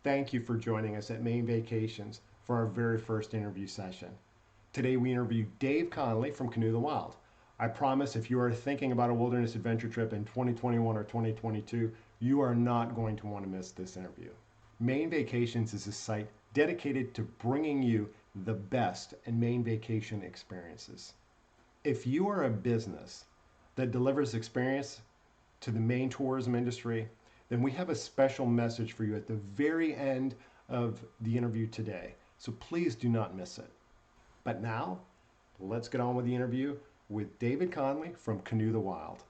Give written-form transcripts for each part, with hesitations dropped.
thank you for joining us at Maine Vacations for our very first interview session. Today we interview Dave Conley from Canoe the Wild. I promise if you are thinking about a wilderness adventure trip in 2021 or 2022, you are not going to want to miss this interview. Maine Vacations is a site dedicated to bringing you the best in Maine vacation experiences. If you are a business that delivers experience to the Maine tourism industry, then we have a special message for you at the very end of the interview today. So please do not miss it. But now, let's get on with the interview with David Conley from Canoe the Wild.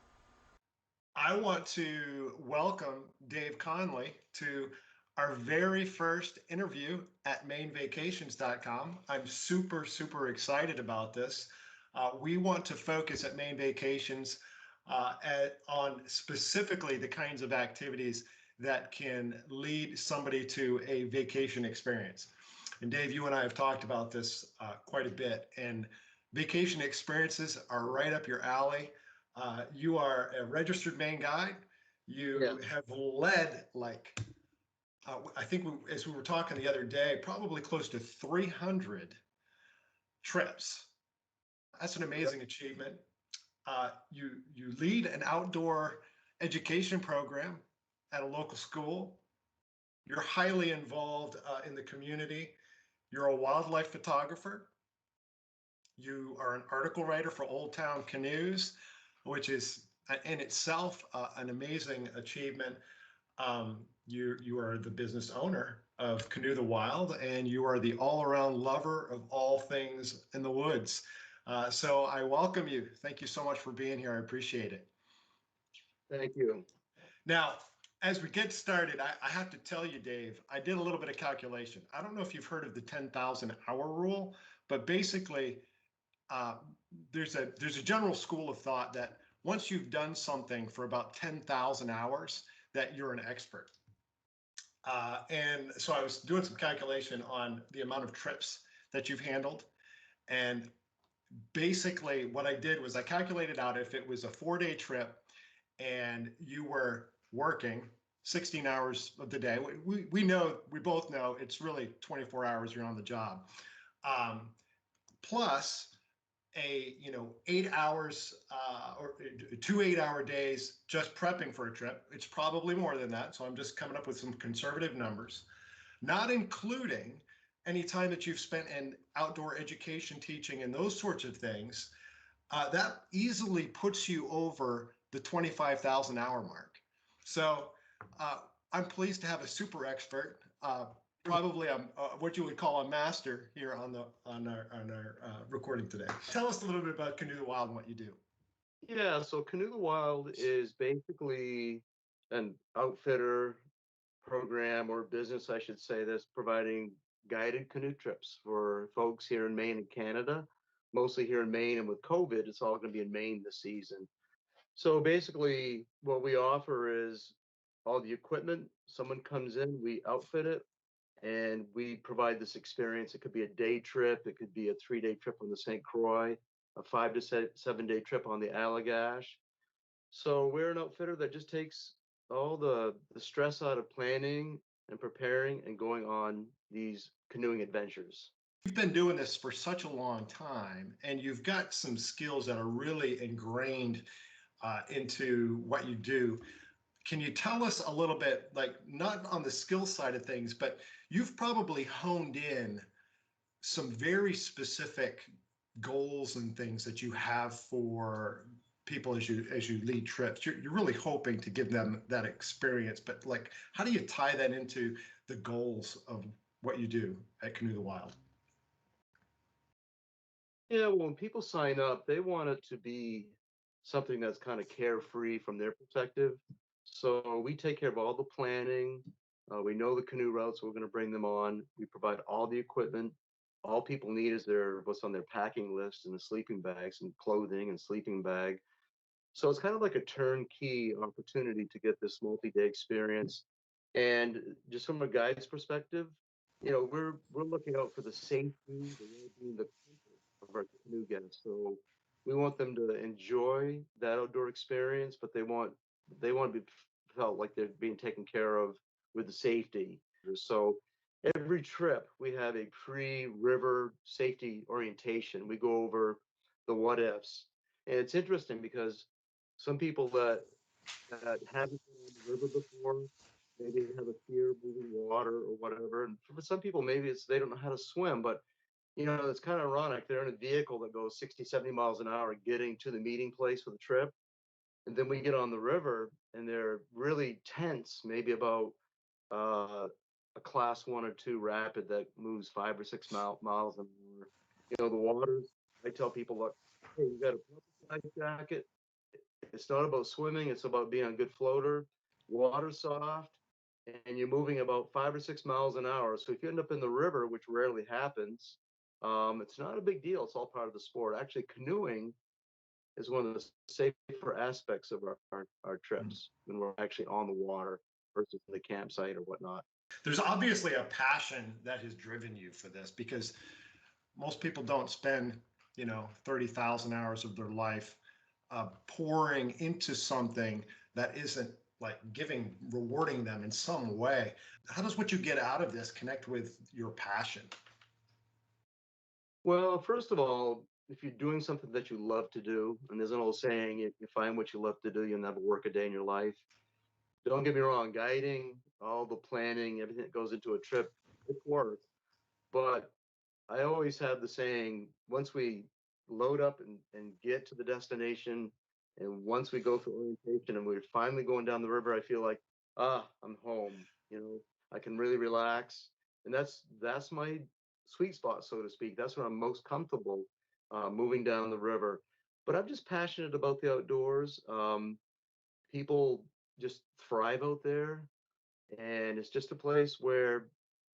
I want to welcome Dave Conley to our very first interview at mainvacations.com. I'm super excited about this. We want to focus at Maine Vacations on specifically the kinds of activities that can lead somebody to a vacation experience. And Dave, you and I have talked about this quite a bit, and vacation experiences are right up your alley. You are a registered Maine guide. You have led I think as we were talking the other day, probably close to 300 trips. That's an amazing achievement. You lead an outdoor education program at a local school. You're highly involved in the community. You're a wildlife photographer. You are an article writer for Old Town Canoes, which is in itself an amazing achievement. You are the business owner of Canoe the Wild, and you are the all-around lover of all things in the woods. So I welcome you. Thank you so much for being here. I appreciate it. Thank you. Now, as we get started, I have to tell you, Dave, I did a little bit of calculation. I don't know if you've heard of the 10,000 hour rule, but basically there's a general school of thought that once you've done something for about 10,000 hours, that you're an expert. And so I was doing some calculation on the amount of trips that you've handled. And basically what I did was I calculated out if it was a 4-day trip and you were working 16 hours of the day. We both know it's really 24 hours you're on the job. Plus 8 hours or 2 8-hour days just prepping for a trip. It's probably more than that. So I'm just coming up with some conservative numbers, not including any time that you've spent in outdoor education, teaching, and those sorts of things. That easily puts you over the 25,000 hour mark. So I'm pleased to have a super expert, probably what you would call a master here on our recording today. Tell us a little bit about Canoe the Wild and what you do. Yeah, so Canoe the Wild is basically an outfitter program or business, I should say, that's providing guided canoe trips for folks here in Maine and Canada, mostly here in Maine. And with COVID, it's all going to be in Maine this season. So basically, what we offer is all the equipment. Someone comes in, we outfit it, and we provide this experience. It could be a day trip, it could be a 3-day trip on the St. Croix, a 5 to 7-day trip on the Allagash. So we're an outfitter that just takes all the stress out of planning and preparing and going on these canoeing adventures. You've been doing this for such a long time, and you've got some skills that are really ingrained into what you do. Can you tell us a little bit, like not on the skill side of things, but you've probably honed in some very specific goals and things that you have for people as you lead trips. You're really hoping to give them that experience, but like, how do you tie that into the goals of what you do at Canoe the Wild? Yeah, well, when people sign up, they want it to be something that's kind of carefree from their perspective. So we take care of all the planning. We know the canoe routes we're going to bring them on. We provide all the equipment. All people need is what's on their packing list and the sleeping bags and clothing and sleeping bag. So it's kind of like a turnkey opportunity to get this multi-day experience. And just from a guide's perspective, we're looking out for the safety, the well-being, the comfort of our canoe guests. So we want them to enjoy that outdoor experience, but they want to be felt like they're being taken care of with the safety. So every trip we have a pre-river safety orientation. We go over the what ifs. And it's interesting because some people that haven't been on the river before, maybe they have a fear of moving water or whatever. And for some people, maybe it's they don't know how to swim, but it's kind of ironic. They're in a vehicle that goes 60, 70 miles an hour getting to the meeting place for the trip. And then we get on the river and they're really tense, maybe about a class 1 or 2 rapid that moves 5 or 6 miles an hour. The waters, I tell people, look, hey, you got a proper life jacket. It's not about swimming, it's about being a good floater. Water's soft, and you're moving about 5 or 6 miles an hour. So if you end up in the river, which rarely happens, it's not a big deal. It's all part of the sport. Actually, canoeing is one of the safer aspects of our trips when we're actually on the water versus the campsite or whatnot. There's obviously a passion that has driven you for this, because most people don't spend 30,000 hours of their life pouring into something that isn't like rewarding them in some way. How does what you get out of this connect with your passion? Well, first of all, if you're doing something that you love to do, and there's an old saying, if you find what you love to do, you'll never work a day in your life. Don't get me wrong, guiding, all the planning, everything that goes into a trip, it's work. But I always have the saying, once we load up and get to the destination, and once we go through orientation and we're finally going down the river, I feel like, I'm home. I can really relax. And that's my sweet spot, so to speak. That's when I'm most comfortable moving down the river. But I'm just passionate about the outdoors. People just thrive out there, and it's just a place where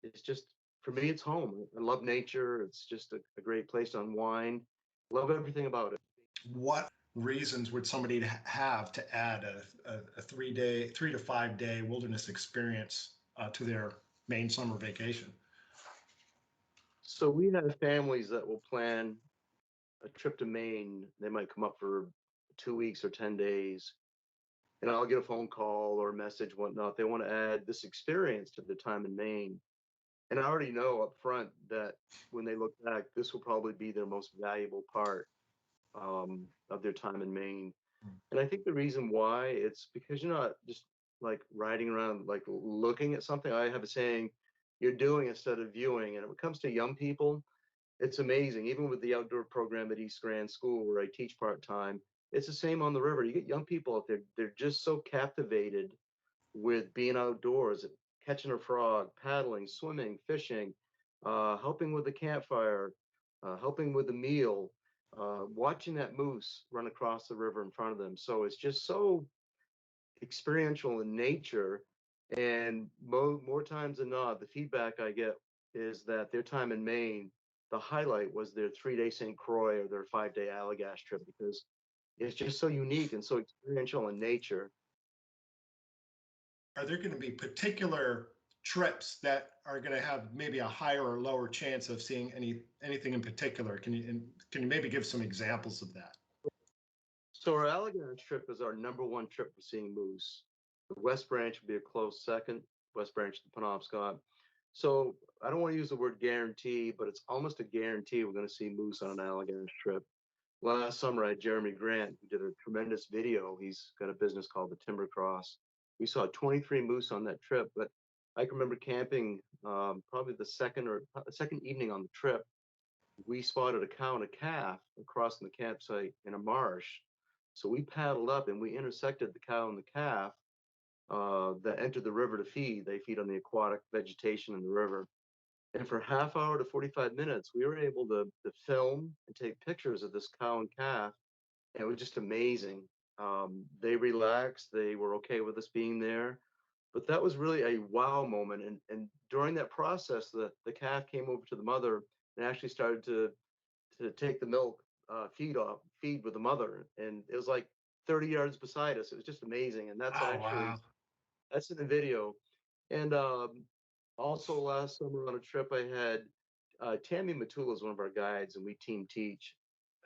it's just for me it's home. I love nature. It's just a great place to unwind. Love everything about it. What reasons would somebody have to add a 3 to 5 day wilderness experience to their Maine summer vacation? So we have families that will plan a trip to Maine. They might come up for 2 weeks or 10 days, and I'll get a phone call or a message, whatnot. They want to add this experience to their time in Maine. And I already know up front that when they look back, this will probably be their most valuable part of their time in Maine. And I think the reason why, it's because you're not just like riding around, like looking at something. I have a saying, you're doing instead of viewing. And when it comes to young people, it's amazing. Even with the outdoor program at East Grand School, where I teach part time, it's the same on the river. You get young people out there, they're just so captivated with being outdoors, catching a frog, paddling, swimming, fishing, helping with the campfire, helping with the meal, watching that moose run across the river in front of them. So it's just so experiential in nature. And more times than not, the feedback I get is that their time in Maine, the highlight was their 3-day St. Croix or their 5-day Allagash trip, because it's just so unique and so experiential in nature. Are there going to be particular trips that are going to have maybe a higher or lower chance of seeing anything in particular? Can you maybe give some examples of that? So our Allagash trip is our #1 trip for seeing moose. The West Branch would be a close second, West Branch to the Penobscot. So I don't want to use the word guarantee, but it's almost a guarantee we're going to see moose on an Allagash trip. Last summer, I had Jeremy Grant, who did a tremendous video. He's got a business called the Timber Cross. We saw 23 moose on that trip, but I can remember camping probably the second evening on the trip. We spotted a cow and a calf across from the campsite in a marsh. So we paddled up and we intersected the cow and the calf that entered the river to feed. They feed on the aquatic vegetation in the river. And for half hour to 45 minutes, we were able to film and take pictures of this cow and calf. And it was just amazing. They relaxed. They were okay with us being there. But that was really a wow moment. And during that process, the calf came over to the mother and actually started to take the milk, feed with the mother. And it was like 30 yards beside us. It was just amazing. And Oh, wow. that's in the video. And also last summer on a trip I had, Tammy Matula is one of our guides, and we team teach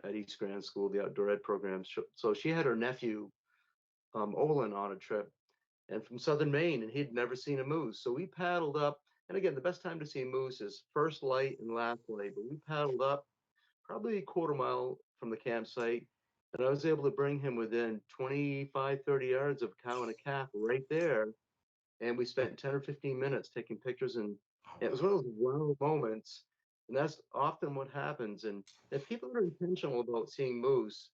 at East Grand School, the outdoor ed program. So she had her nephew, Olin, on a trip, and from southern Maine, and he'd never seen a moose. So we paddled up, And again, the best time to see moose is first light and last light. But we paddled up probably a quarter mile from the campsite, and I was able to bring him within 25, 30 yards of a cow and a calf right there. And we spent 10 or 15 minutes taking pictures, and Oh, it was one of those wow moments. And that's often what happens. And if people are intentional about seeing moose,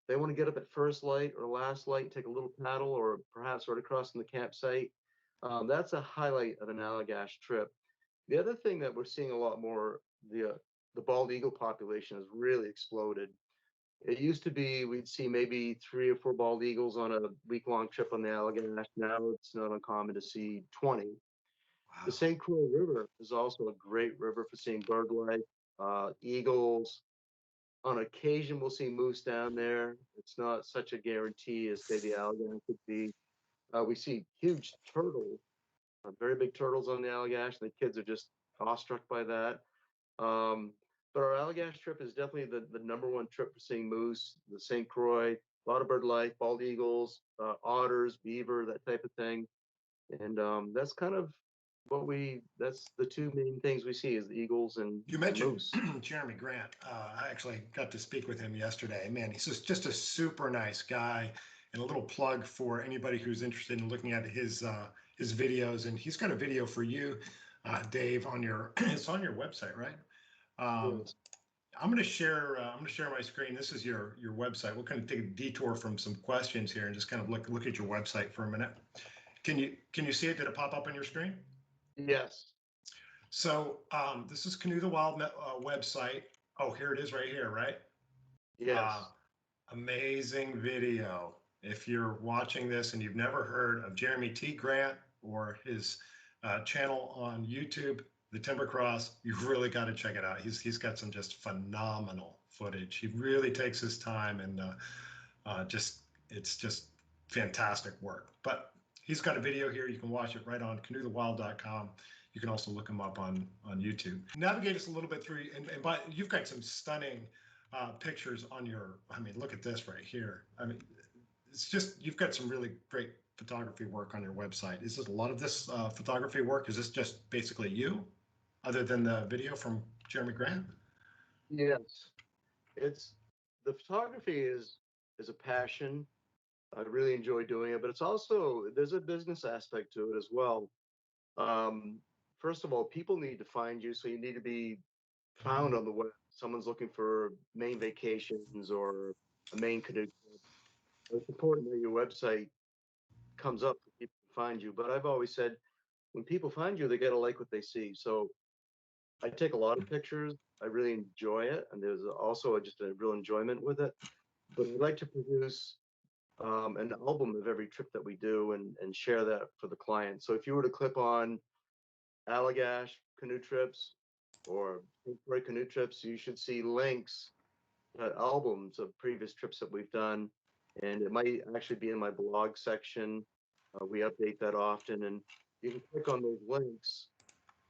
they want to get up at first light or last light, take a little paddle, or perhaps right across from the campsite. That's a highlight of an Allagash trip. The other thing that we're seeing a lot more, the bald eagle population has really exploded. It used to be we'd see maybe 3 or 4 bald eagles on a week-long trip on the Allagash. Now it's not uncommon to see 20. The wow. St. Croix River is also a great river for seeing bird life, eagles. On occasion, we'll see moose down there. It's not such a guarantee as, say, the Allagash could be. We see huge turtles, very big turtles on the Allagash, and the kids are just awestruck by that. Um, but our Allagash trip is definitely the number one trip for seeing moose, the St. Croix, a lot of bird life, bald eagles, otters, beaver, that type of thing. And that's kind of that's the two main things we see is the eagles You and mentioned moose. Jeremy Grant. I actually got to speak with him yesterday. Man, he's just a super nice guy. And a little plug for anybody who's interested in looking at his videos. And he's got a video for you, Dave, on your it's on your website, right? Um, Yes. I'm going to share. I'm going to share my screen. This is your website. We'll kind of take a detour from some questions here and just kind of look at your website for a minute. Can you see it? Did it pop up on your screen? Yes. So this is Canoe the Wild website. Oh, here it is right here, right? Uh, Yes. Amazing video. If you're watching this and you've never heard of Jeremy T. Grant or his channel on YouTube, The Timber Cross, you've really got to check it out. He's got some just phenomenal footage. He really takes his time and just it's just fantastic work. But he's got a video here. You can watch it right on canoethewild.com. You can also look him up on YouTube. Navigate us a little bit through, and but you've got some stunning pictures on your. I mean, look at this right here. I mean, it's just you've got some really great photography work on your website. Is this a lot of this photography work? Is this just basically you, other than the video from Jeremy Grant? Yes. It's the photography is a passion. I really enjoy doing it, but it's also there's a business aspect to it as well. Um, First of all, people need to find you, so you need to be found on the web. Someone's looking for Maine vacations or a Maine canoe trip. It's important that your website comes up for people to find you. But I've always said when people find you, they got to like what they see. So I take a lot of pictures. I really enjoy it, and there's also just a real enjoyment with it. But I'd like to produce an album of every trip that we do and share that for the client. So if you were to clip on Allagash canoe trips or St. Croix canoe trips, you should see links, albums of previous trips that we've done. And it might actually be in my blog section. We update that often. And you can click on those links.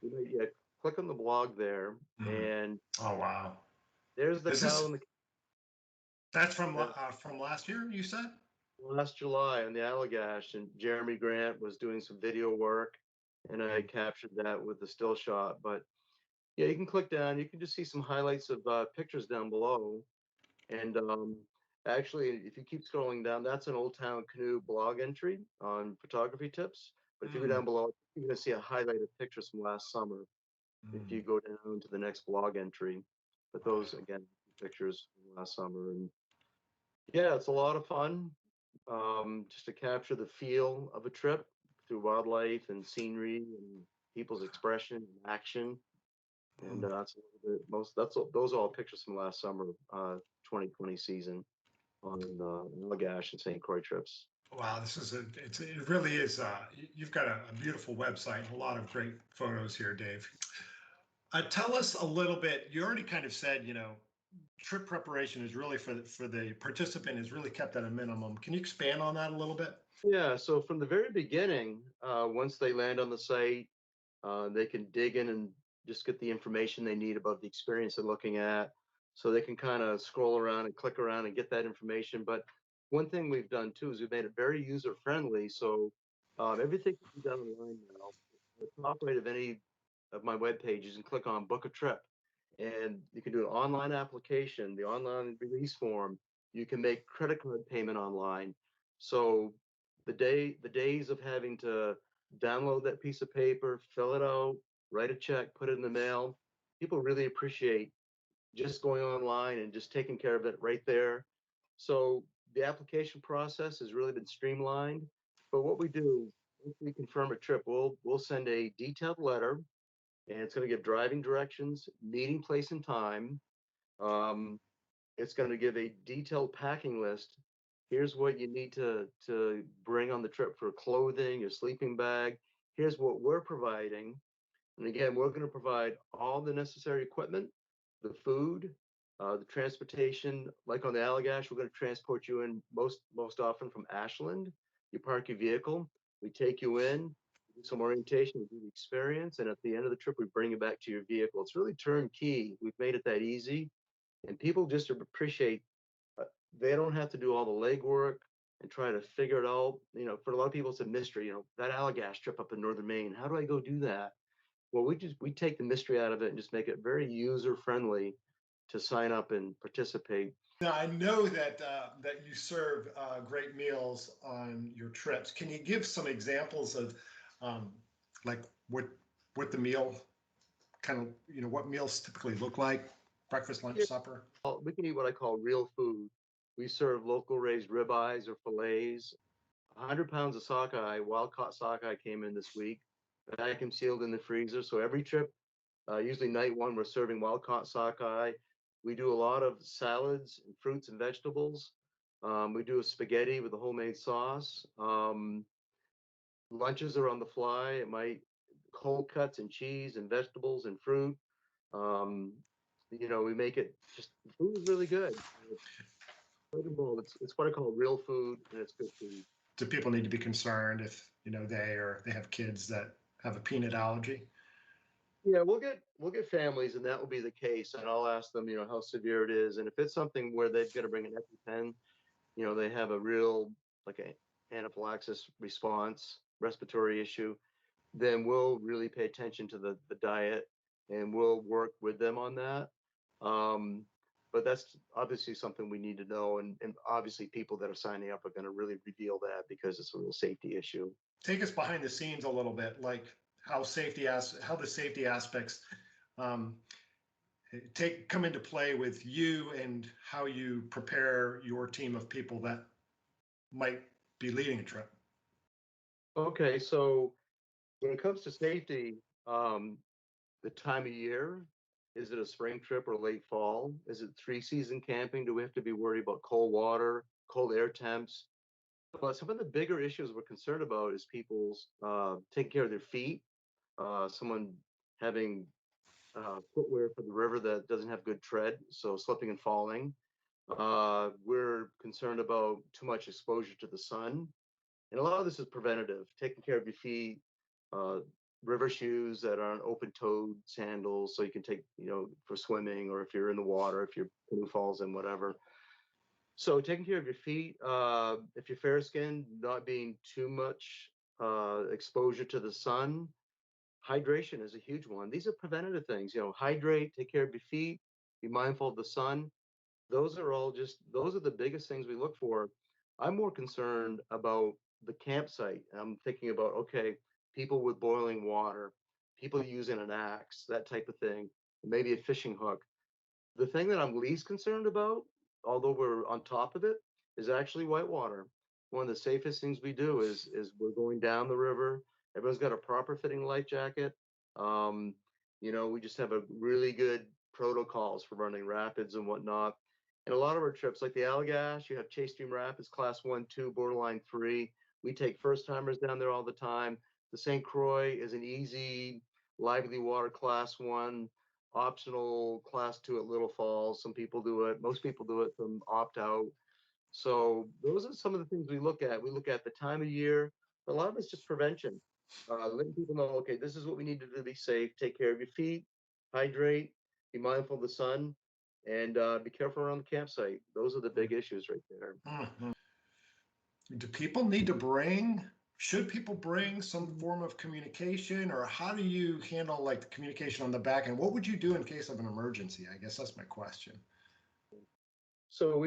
You might, yeah, click on the blog there. Mm. And Oh wow! there's the Is cow this and the that's uh, from last year? You said? last July on the Allagash. And Jeremy Grant was doing some video work. And I captured that with the still shot. But yeah, you can click down. You can just see some highlights of pictures down below. And actually, if you keep scrolling down, that's an Old Town Canoe blog entry on photography tips. But if you go Mm, down below, you're going to see a highlight of pictures from last summer. If mm, you go down to the next blog entry, but those again, pictures from last summer. And yeah, it's a lot of fun just to capture the feel of a trip through wildlife and scenery and people's expression and action. And mm. that's a little bit most. Those are all pictures from last summer, 2020 season on Allagash and St. Croix trips. Wow, it really is. You've got a beautiful website and a lot of great photos here, Dave. Tell us a little bit. You already kind of said, trip preparation is really for the participant is really kept at a minimum. Can you expand on that a little bit? Yeah, so from the very beginning, once they land on the site, they can dig in and just get the information they need about the experience they're looking at. So they can kind of scroll around and click around and get that information. But one thing we've done too is we've made it very user friendly. So everything can be done online now. The top right of any of my web pages and click on book a trip. And you can do an online application, the online release form. You can make credit card payment online. So the days of having to download that piece of paper, fill it out, write a check, put it in the mail, people really appreciate just going online and just taking care of it right there. So the application process has really been streamlined. But what we do, once we confirm a trip, we'll send a detailed letter, and it's going to give driving directions, meeting place and time. Um, it's going to give a detailed packing list. Here's what you need to bring on the trip for clothing, your sleeping bag. Here's what we're providing. And again, we're going to provide all the necessary equipment, the food, the transportation. Like on the Allagash, we're going to transport you in most often from Ashland. You park your vehicle, we take you in, do some orientation, we do the experience, and at the end of the trip, we bring you back to your vehicle. It's really turnkey. We've made it that easy, and people just appreciate. Uh, they don't have to do all the legwork and try to figure it out. For a lot of people, it's a mystery. That Allagash trip up in northern Maine. How do I go do that? Well, we take the mystery out of it and just make it very user friendly to sign up and participate. Now, I know that you serve great meals on your trips. Can you give some examples of um, like what the meal kind of, what meals typically look like? Breakfast, lunch, Yeah, supper? we can eat what I call real food. We serve local raised ribeyes or fillets. 100 pounds of sockeye, wild caught sockeye came in this week, vacuum sealed in the freezer. So every trip, usually night one, we're serving wild caught sockeye. We do a lot of salads and fruits and vegetables. We do a spaghetti with a homemade sauce. Lunches are on the fly. It might cold cuts and cheese and vegetables and fruit. Um, we make it just the food is really good. It's what I call real food, and it's good food. Do people need to be concerned if, they have kids that have a peanut allergy? Yeah, we'll get families, and that will be the case. And I'll ask them, how severe it is, and if it's something where they've got to bring an EpiPen, they have a real like a anaphylaxis response, respiratory issue, then we'll really pay attention to the diet, and we'll work with them on that. Um, but that's obviously something we need to know, and obviously people that are signing up are going to really reveal that because it's a real safety issue. Take us behind the scenes a little bit, like how the safety aspects um, come into play with you and how you prepare your team of people that might be leading a trip. Okay, so when it comes to safety, um, the time of year, is it a spring trip or late fall? Is it three season camping? Do we have to be worried about cold water, cold air temps? But some of the bigger issues we're concerned about is people's taking care of their feet, someone having footwear for the river that doesn't have good tread, so slipping and falling. We're concerned about too much exposure to the sun. And a lot of this is preventative, taking care of your feet, uh, river shoes that aren't open-toed sandals, so you can take, for swimming, or if you're in the water, if your canoe falls in, whatever. So taking care of your feet, if you're fair skinned, not being too much exposure to the sun. Hydration is a huge one. These are preventative things, hydrate, take care of your feet, be mindful of the sun. Those are the biggest things we look for. I'm more concerned about the campsite. I'm thinking about, okay, people with boiling water, people using an axe, that type of thing, maybe a fishing hook. The thing that I'm least concerned about, although we're on top of it, is actually whitewater. One of the safest things we do is we're going down the river. Everyone's got a proper fitting life jacket. Um, we just have a really good protocols for running rapids and whatnot. And a lot of our trips, like the Allagash, you have Chase Stream Rapids, class 1, 2, borderline 3. We take first timers down there all the time. The St. Croix is an easy, lively water class 1, optional class 2 at Little Falls. Some people do it. Most people do it from opt out. So those are some of the things we look at. We look at the time of year. A lot of it's just prevention. Letting people know, okay, this is what we need to do to be safe. Take care of your feet, hydrate, be mindful of the sun, and be careful around the campsite. Those are the big issues right there. Mm-hmm. Do people need to bring Should people bring some form of communication, or how do you handle like the communication on the back end? What would you do in case of an emergency? I guess that's my question. So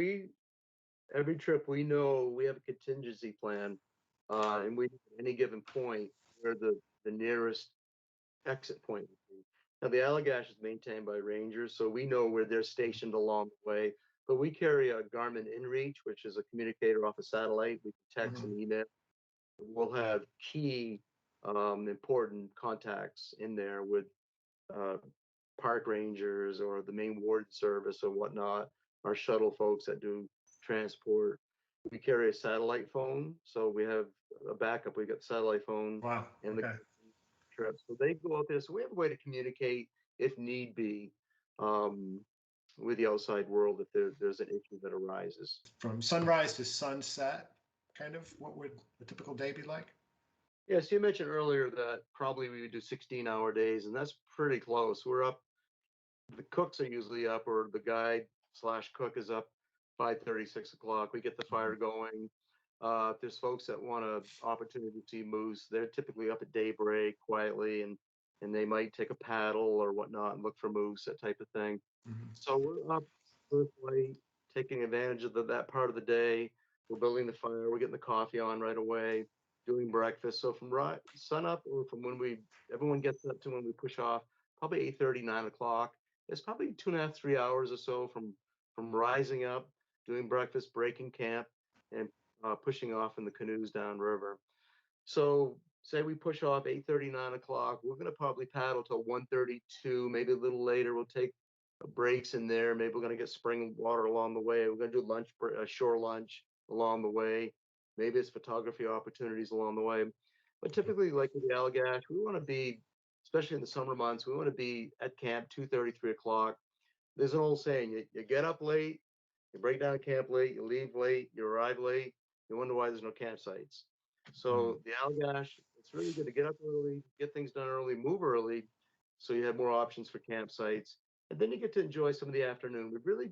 every trip we know we have a contingency plan, and we at any given point where the nearest exit point would be. Now the Allagash is maintained by rangers, so we know where they're stationed along the way. But we carry a Garmin InReach, which is a communicator off a satellite. We can text Mhm. and email. We'll have key important contacts in there with uh, park rangers or the Maine Warden Service or whatnot, our shuttle folks that do transport. We carry a satellite phone, so we have a backup. We got the satellite phone Wow. and the Okay. trip. So they go out there. So we have a way to communicate if need be um, with the outside world if there's an issue that arises. From sunrise to sunset, kind of what would a typical day be like? Yes, you mentioned earlier that probably we would do 16-hour days, and that's pretty close. We're up, the cooks are usually up, or the guide slash cook is up 5:30, 6 o'clock. We get the fire going. If there's folks that want an opportunity to see moose, they're typically up at daybreak quietly, and they might take a paddle or whatnot and look for moose, that type of thing. Mhm. So we're up first light, taking advantage of that part of the day. We're building the fire. We're getting the coffee on right away, doing breakfast. So from sun up, or from when everyone gets up to when we push off, probably 8:30, 9 o'clock. It's probably 2.5, 3 hours or so from rising up, doing breakfast, breaking camp, and pushing off in the canoes downriver. So say we push off 8:30, 9 o'clock. We're gonna probably paddle till 1:32, maybe a little later. We'll take breaks in there. Maybe we're gonna get spring water along the way. We're gonna do a shore lunch along the way. Maybe it's photography opportunities along the way. But typically, like with the Allagash, we want to be, especially in the summer months, we want to be at camp 2:30, 3 o'clock. There's an old saying: you get up late, you break down camp late, you leave late, you arrive late. You wonder why there's no campsites. Mm. So the Allagash, it's really good to get up early, get things done early, move early, so you have more options for campsites, and then you get to enjoy some of the afternoon. We really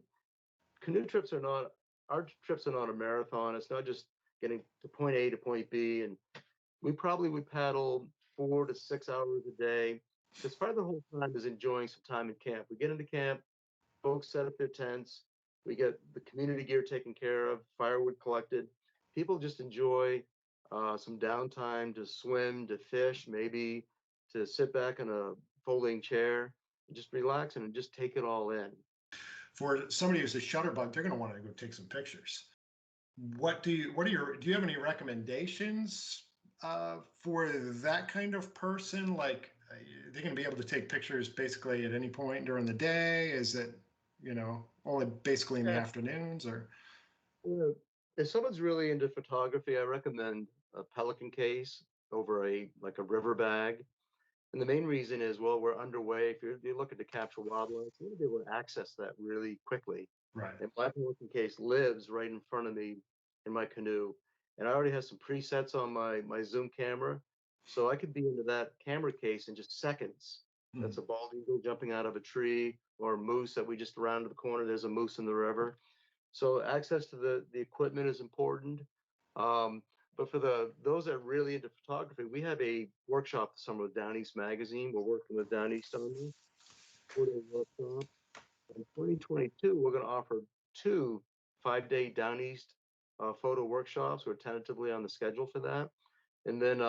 canoe trips are not our trips are not a marathon. It's not just getting to point A to point B, and we probably would paddle 4 to 6 hours a day because part of the whole time is enjoying some time in camp. We get into camp, folks set up their tents. We get the community gear taken care of, firewood collected. People just enjoy some downtime to swim, to fish, maybe to sit back in a folding chair and just relax and just take it all in. For somebody who's a shutterbug, they're going to want to go take some pictures. Do you have any recommendations for that kind of person? Like, they're going to be able to take pictures basically at any point during the day? Is it, only basically in the Yeah, afternoons, or? yeah. If someone's really into photography, I recommend a Pelican case over a river bag. And the main reason is, well, we're underway. If you're looking to capture wildlife, you want to be able to access that really quickly. Right. And my Pelican case lives right in front of me in my canoe. And I already have some presets on my zoom camera. So I could be into that camera case in just seconds. Mm. That's a bald eagle jumping out of a tree, or a moose that we just rounded the corner. There's a moose in the river. So access to the equipment is important. Um, but for those that are really into photography, we have a workshop this summer with Down East Magazine. We're working with Down East on this photo workshop. In 2022, we're going to offer two 5-day Down East photo workshops. We're tentatively on the schedule for that. And then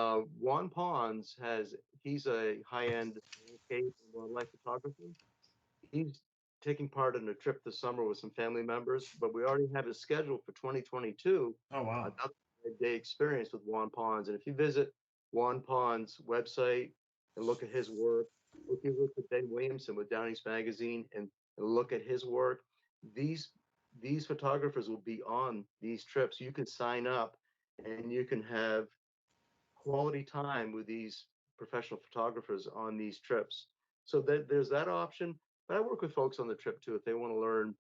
Juan Pons he's a high-end landscape and wildlife photographer. He's taking part in a trip this summer with some family members, but we already have his schedule for 2022, Oh, wow. another 5-day experience with Juan Pons. And if you visit Juan Pons' website and look at his work, if you look at Ben Williamson with Down East Magazine and look at his work, these these photographers will be on these trips. You can sign up and you can have quality time with these professional photographers on these trips. So there's that option. But I work with folks on the trip too if they want to learn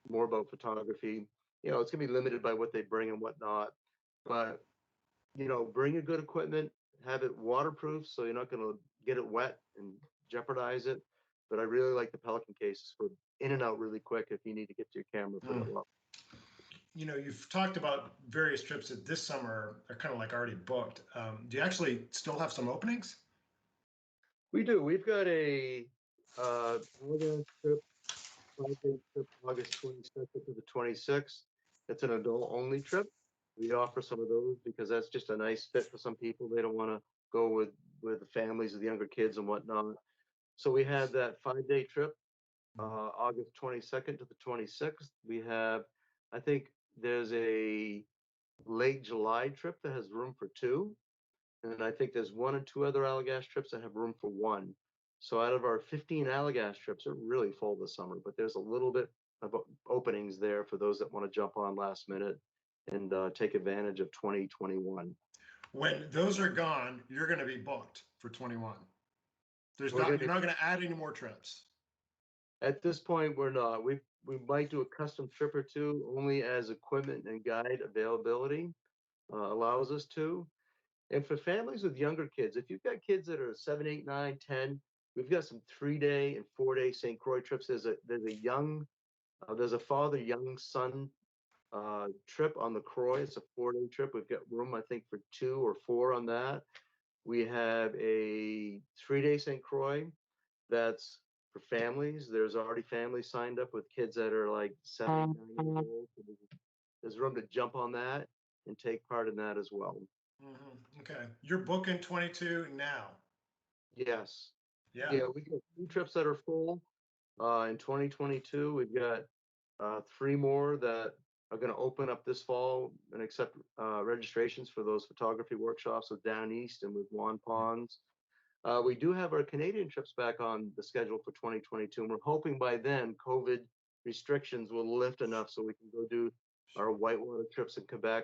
more about photography. It's gonna be limited by what they bring and whatnot. But bring your good equipment, have it waterproof so you're not gonna get it wet and jeopardize it. But I really like the Pelican cases for in and out really quick if you need to get to your camera for Mm. that level. you've talked about various trips that this summer are kind of like already booked. Do you actually still have some openings? We do. We've got a August trip, 5-day trip, August 22nd to the 26th. It's an adult only trip. We offer some of those because that's just a nice fit for some people. They don't want to go with the families of the younger kids and whatnot. So we have that 5-day trip, August 22nd to the 26th. We have, I think there's a late July trip that has room for two. And I think there's one or two other Allagash trips that have room for one. So out of our 15 Allagash trips, are really full this summer, but there's a little bit of openings there for those that want to jump on last minute and take advantage of 2021. When those are gone, you're going to be booked for 21. We're going You're to not going to add any more trips. At this point, we're not. We might do a custom trip or two only as equipment and guide availability allows us to. And for families with younger kids, if you've got kids that are 7, 8, 9, 10, we've got some 3-day and 4-day St. Croix trips. There's a father young son trip on the Croix. It's a 4-day trip. We've got room, I think, for 2 or 4 on that. We have a 3-day St. Croix that's for families. There's already families signed up with kids that are like 7, 8, 9 years old. So there's room to jump on that and take part in that as well. Okay. You're booking 22 now. Yes. Yeah. Yeah, we got 2 trips that are full. In 2022, we've got 3 more that are going to open up this fall and accept registrations for those photography workshops with Down East and with Juan Ponds. We do have our Canadian trips back on the schedule for 2022, and we're hoping by then COVID restrictions will lift enough so we can go do our whitewater trips in Quebec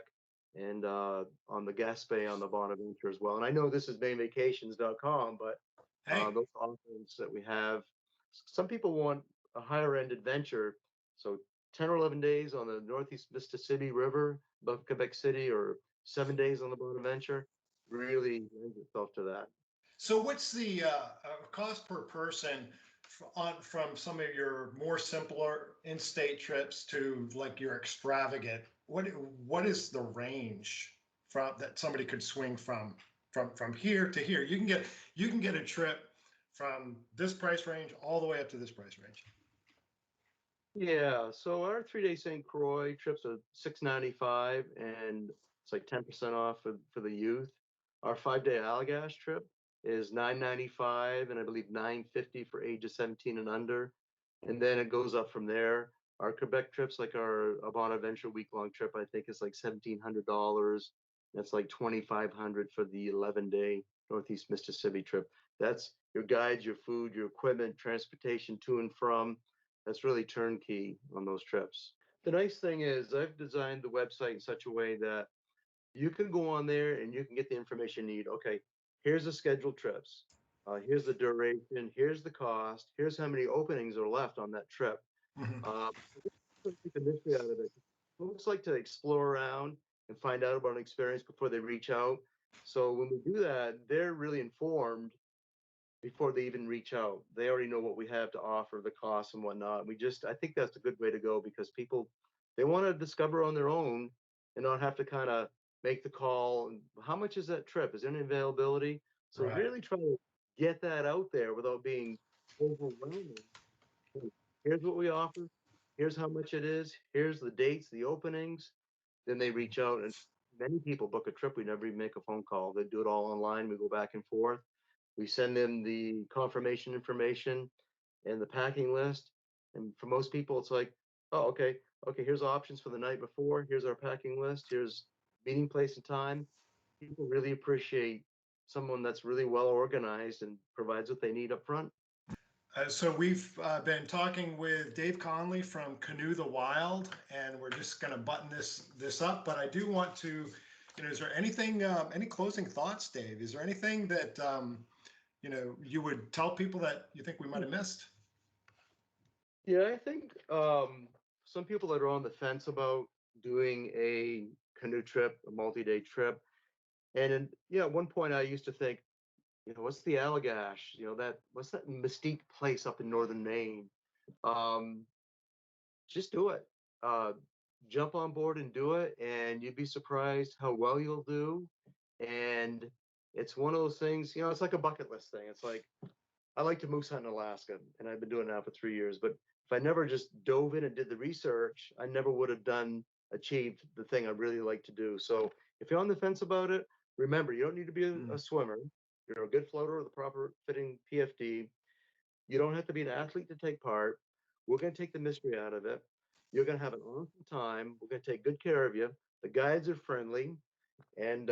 and on the Gaspé on the Bonaventure as well. And I know this is mainvacations.com, but Hey, those offerings that we have, some people want a higher end adventure. So 10 or 11 days on the Northeast Mississippi River above Quebec City, or 7 days on the Bonaventure, really lends itself to that. so what's the cost per person from some of your more simpler in-state trips to like your extravagant? What is the range from that somebody could swing from here to here? You can get a trip from this price range all the way up to this price range. Yeah, so our 3-day St. Croix trips are $695, and it's like 10% off for the youth. Our 5-day Allagash trip is $995, and I believe $950 for ages 17 and under. And then it goes up from there. Our Quebec trips, like our Bonaventure week-long trip, I think is like $1,700. That's like $2,500 for the 11-day Northeast Mississippi trip. That's your guides, your food, your equipment, transportation to and from. That's really turnkey on those trips. The nice thing is I've designed the website in such a way that you can go on there and you can get the information you need. Okay, here's the scheduled trips. Here's the duration. Here's the cost. Here's how many openings are left on that trip. Mhm. Keep the mystery out of it. Folks like to explore around and find out about an experience before they reach out. So when we do that, they're really informed before they even reach out. They already know what we have to offer, the costs and whatnot. I think that's a good way to go because people, they want to discover on their own and not have to kind of make the call. How much is that trip? Is there any availability? So Right. really try to get that out there without being overwhelming. Here's what we offer. Here's how much it is. Here's the dates, the openings. Then they reach out, and many people book a trip. We never even make a phone call. They do it all online. We go back and forth. We send them the confirmation information and the packing list. And for most people, it's like, oh, okay, here's options for the night before. Here's our packing list. Here's meeting place and time. People really appreciate someone that's really well organized and provides what they need up front. So we've been talking with Dave Conley from Canoe the Wild, and we're just going to button this up. But I do want to, is there anything, any closing thoughts, Dave? Is there anything that you would tell people that you think we might have missed? Yeah, I think some people that are on the fence about doing a canoe trip, a multi-day trip, and at one point I used to think, what's the Allagash? What's that mystique place up in northern Maine? Um, just do it. Uh, jump on board and do it, and you'd be surprised how well you'll do. And it's one of those things, it's like a bucket list thing. It's like, I like to moose hunt in Alaska, and I've been doing that for 3 years. But if I never just dove in and did the research, I never would have achieved the thing I really like to do. So if you're on the fence about it, remember, you don't need to be a swimmer. You're a good floater with a proper fitting PFD. You don't have to be an athlete to take part. We're going to take the mystery out of it. You're going to have an awesome time. We're going to take good care of you. The guides are friendly and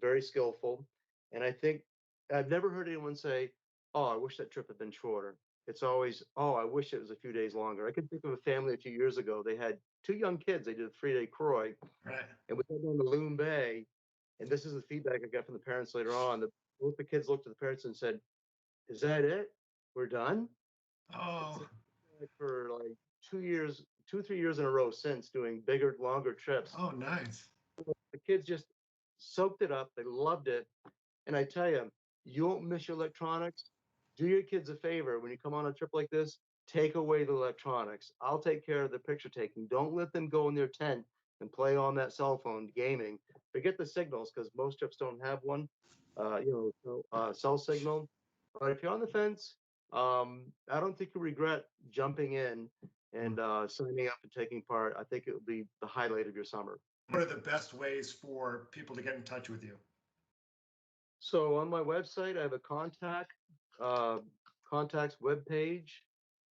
very skillful. And I think I've never heard anyone say, "Oh, I wish that trip had been shorter." It's always, "Oh, I wish it was a few days longer." I can think of a family a few years ago. They had two young kids. They did a 3-day Croy, Right. and we got down to Loon Bay. And this is the feedback I got from the parents later on. Both the kids looked at the parents and said, "Is that it? We're done?" It's Oh, like for like 2 years, 2, 3 years in a row since doing bigger, longer trips. oh, nice. The kids just soaked it up. They loved it. And I tell you, you won't miss your electronics. Do your kids a favor when you come on a trip like this. Take away the electronics. I'll take care of the picture taking. Don't let them go in their tent and play on that cell phone gaming. Forget the signals because most trips don't have one. Cell signal. But if you're on the fence, I don't think you regret jumping in and signing up and taking part. I think it will be the highlight of your summer. What are the best ways for people to get in touch with you? So on my website, I have a uh, contacts web page.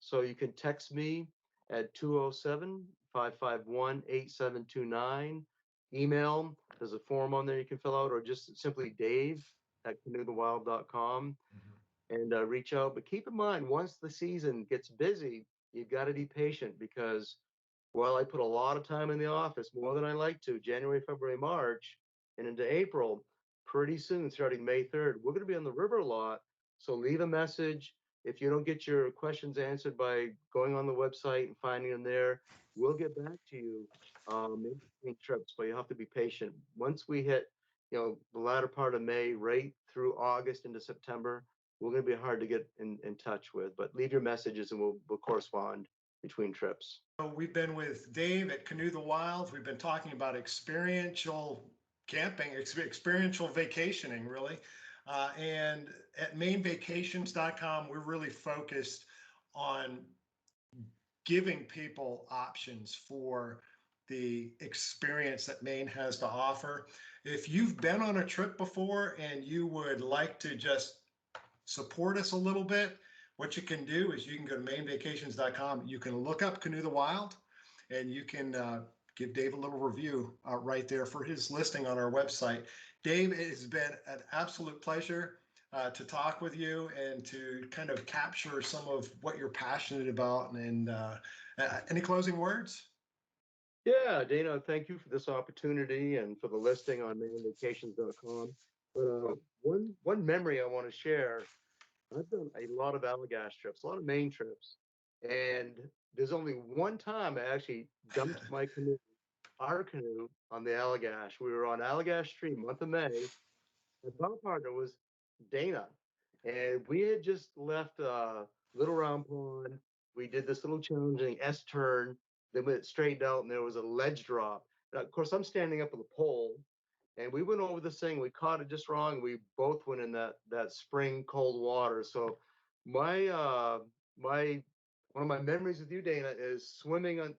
So you can text me at 207-551-8729. Email, there's a form on there you can fill out, or just simply dave@canoethewild.com and reach out. But keep in mind, once the season gets busy, you've got to be patient because while I put a lot of time in the office, more than I like to, January, February, March, and into April, pretty soon, starting May 3rd, we're going to be on the river a lot. So leave a message. If you don't get your questions answered by going on the website and finding them there, we'll get back to you in between trips, but you have to be patient. Once we hit, the latter part of May, right through August into September, we're going to be hard to get in touch with. But leave your messages and we'll correspond between trips. So we've been with Dave at Canoe the Wild. We've been talking about experiential camping, experiential vacationing, really. And at mainvacations.com, we're really focused on giving people options for the experience that Maine has to offer. If you've been on a trip before and you would like to just support us a little bit, what you can do is you can go to mainvacations.com. You can look up Canoe the Wild and you can give Dave a little review right there for his listing on our website. Dave, it has been an absolute pleasure to talk with you and to kind of capture some of what you're passionate about. And any closing words? Yeah, Dana, thank you for this opportunity and for the listing on mainvacations.com. But one memory I want to share, I've done a lot of Allagash trips, a lot of Maine trips, and there's only one time I actually dumped our canoe on the Allagash. We were on Allagash Stream, month of May. My boat partner was Dana, and we had just left Little Round Pond. We did this little challenging S turn, then we straightened out, and there was a ledge drop. Now, of course, I'm standing up with a pole, and we went over this thing. We caught it just wrong. We both went in that spring cold water. So, my my one of my memories with you, Dana, is swimming on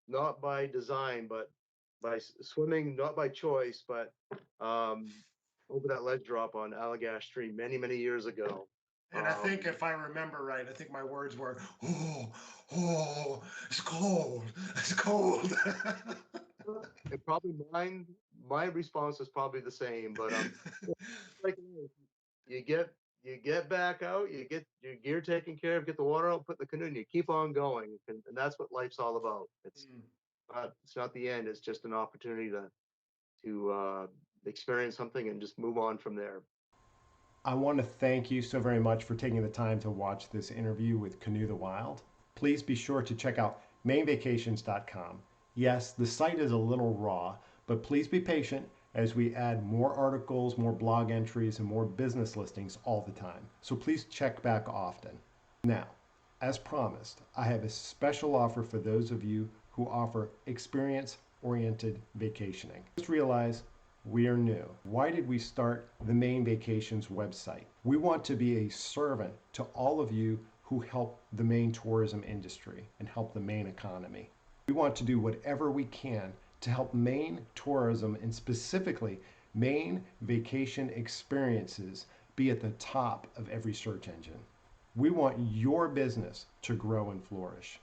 not by design, but by swimming not by choice, but um, over that ledge drop on Allagash Stream many, many years ago. And I think if I remember right, I think my words were, "Oh, oh, it's cold, it's cold." And probably my response was probably the same, but like you get back out, you get your gear taken care of, get the water out, put the canoe, and you keep on going, and that's what life's all about. It's not the end; it's just an opportunity to experience something and just move on from there. I want to thank you so very much for taking the time to watch this interview with Canoe the Wild. Please be sure to check out mainvacations.com. Yes, the site is a little raw, but please be patient as we add more articles, more blog entries, and more business listings all the time. So please check back often. Now, as promised, I have a special offer for those of you who offer experience oriented vacationing. Just realize we are new. Why did we start the Maine Vacations website? We want to be a servant to all of you who help the Maine tourism industry and help the Maine economy. We want to do whatever we can to help Maine tourism and specifically Maine vacation experiences be at the top of every search engine. We want your business to grow and flourish.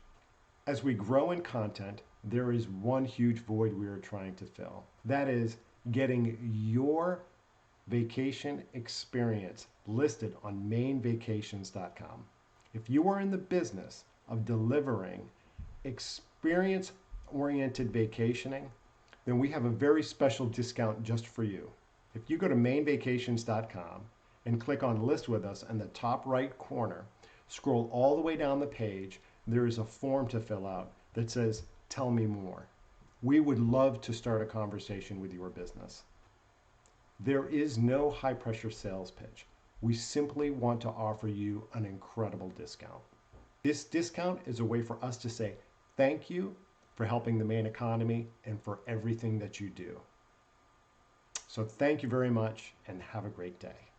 As we grow in content, there is one huge void we are trying to fill. That is getting your vacation experience listed on mainevacations.com. If you are in the business of delivering experience-oriented vacationing, then we have a very special discount just for you. If you go to mainevacations.com and click on List with Us in the top right corner, scroll all the way down the page, there is a form to fill out that says, "Tell me more." We would love to start a conversation with your business. There is no high pressure sales pitch. We simply want to offer you an incredible discount. This discount is a way for us to say thank you for helping the Maine economy and for everything that you do. So thank you very much and have a great day.